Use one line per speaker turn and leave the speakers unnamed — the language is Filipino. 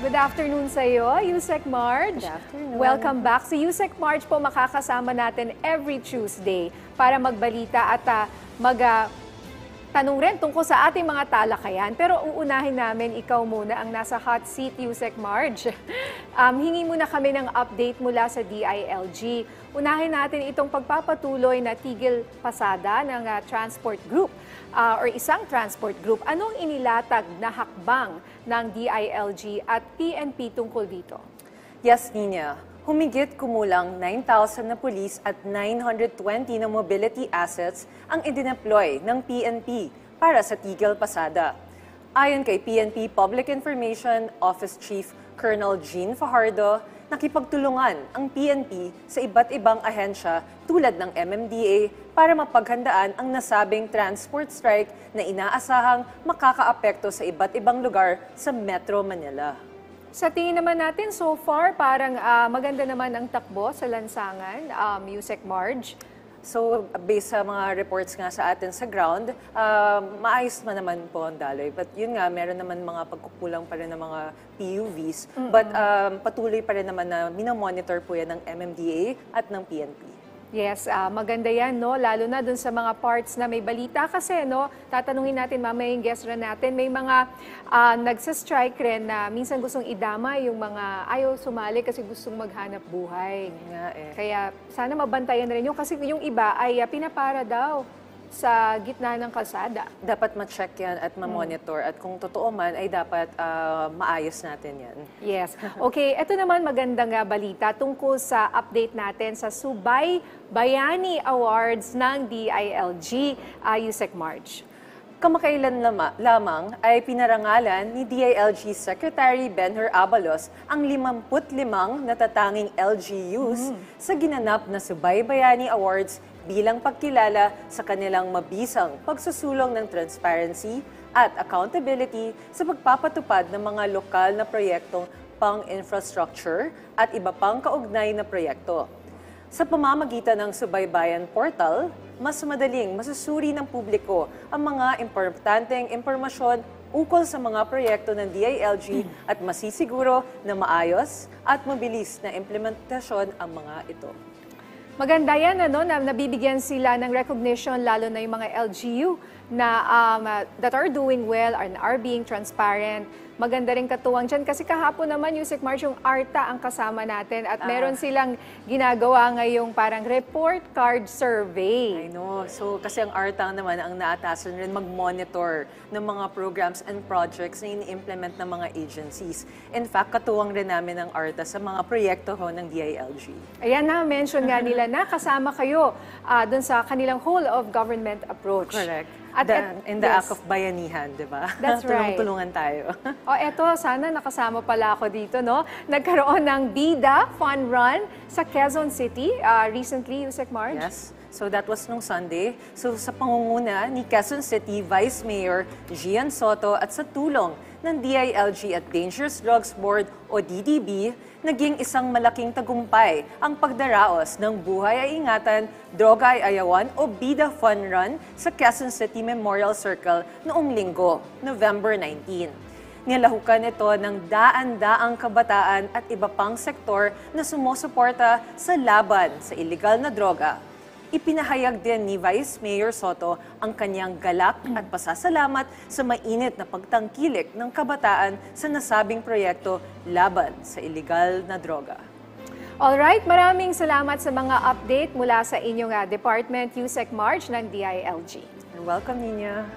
Good afternoon sa iyo, Yusek Marge.
Good afternoon.
Welcome back. Si Yusek Marge po makakasama natin every Tuesday para magbalita at tanong rin tungkol sa ating mga talakayan. Pero uunahin namin ikaw muna ang nasa hot seat, Yusek Marge. Hingi muna kami ng update mula sa DILG. Unahin natin itong pagpapatuloy na tigil pasada ng transport group or isang transport group. Anong inilatag na hakbang ng DILG at PNP tungkol dito?
Yes, Nina. Humigit kumulang 9,000 na pulis at 920 na mobility assets ang idineploy ng PNP para sa tigil pasada. Ayon kay PNP Public Information Office Chief Colonel Jean Fajardo, nakipagtulungan ang PNP sa iba't ibang ahensya tulad ng MMDA para mapaghandaan ang nasabing transport strike na inaasahang makakaapekto sa iba't ibang lugar sa Metro Manila.
Sa tingin naman natin, so far, parang maganda naman ang takbo sa lansangan, Yusek Marge.
So, based sa mga reports nga sa atin sa ground, maayos naman po ang daloy. But yun nga, meron naman mga pagkukulang pa rin ng mga PUVs. But patuloy pa rin naman na minomonitor po yan ng MMDA at ng PNP.
Yes, maganda yan, no? Lalo na dun sa mga parts na may balita kasi, no? Tatanungin natin mamaya yung guest rin natin. May mga nagsa-strike rin na minsan gustong idama yung mga ayaw sumali kasi gustong maghanap buhay.
Nga eh.
Kaya sana mabantayan rin yun kasi yung iba ay pinapara daw sa gitna ng kalsada.
Dapat ma-check yan at ma-monitor. At kung totoo man, ay dapat maayos natin yan.
Yes. Okay, ito naman magandang balita tungkol sa update natin sa Subay Bayani Awards ng DILG, Yusek Marge.
Kamakailan lamang ay pinarangalan ni DILG Secretary Benhur Abalos ang 55 natatanging LGUs sa ginanap na Subay Bayani Awards bilang pagkilala sa kanilang mabisang pagsusulong ng transparency at accountability sa pagpapatupad ng mga lokal na proyektong pang-infrastructure at iba pang kaugnay na proyekto. Sa pamamagitan ng Subaybayan Portal, mas madaling masusuri ng publiko ang mga importanteng impormasyon ukol sa mga proyekto ng DILG at masisiguro na maayos at mabilis na implementasyon ang mga ito.
Maganda yan, ano, na nabibigyan sila ng recognition, lalo na yung mga LGU na that are doing well and are being transparent. Maganda rin katuwang dyan kasi kahapon naman, Yusek Marge, yung ARTA ang kasama natin at meron silang ginagawa ngayong parang report card survey.
I know. So, kasi ang ARTA naman ang naatasan rin mag-monitor ng mga programs and projects na ini-implement ng mga agencies. In fact, katuwang rin namin ang ARTA sa mga proyekto ho ng DILG.
Ayan na, mention nga nila na kasama kayo dun sa kanilang whole of government approach.
Correct.
At
In the act of bayanihan, di ba?
That's right.
Tulong-tulungan tayo.
O eto, sana nakasama pala ako dito, no? Nagkaroon ng Bida Fun Run sa Quezon City recently, Yusek Marge.
Yes. So that was nung Sunday. So sa pangunguna ni Quezon City Vice Mayor Gian Soto at sa tulong ng DILG at Dangerous Drugs Board o DDB, naging isang malaking tagumpay ang pagdaraos ng Buhay ay Ingatan, Droga ay Ayawan o Bida Fun Run sa Quezon City Memorial Circle noong Linggo, November 19. Nilahukan ito ng daan-daang kabataan at iba pang sektor na sumusuporta sa laban sa iligal na droga. Ipinahayag din ni Vice Mayor Soto ang kanyang galak at pasasalamat sa mainit na pagtangkilik ng kabataan sa nasabing proyekto laban sa iligal na droga.
Alright, maraming salamat sa mga update mula sa inyong department, Yusek Marge ng DILG.
You're welcome, Nina.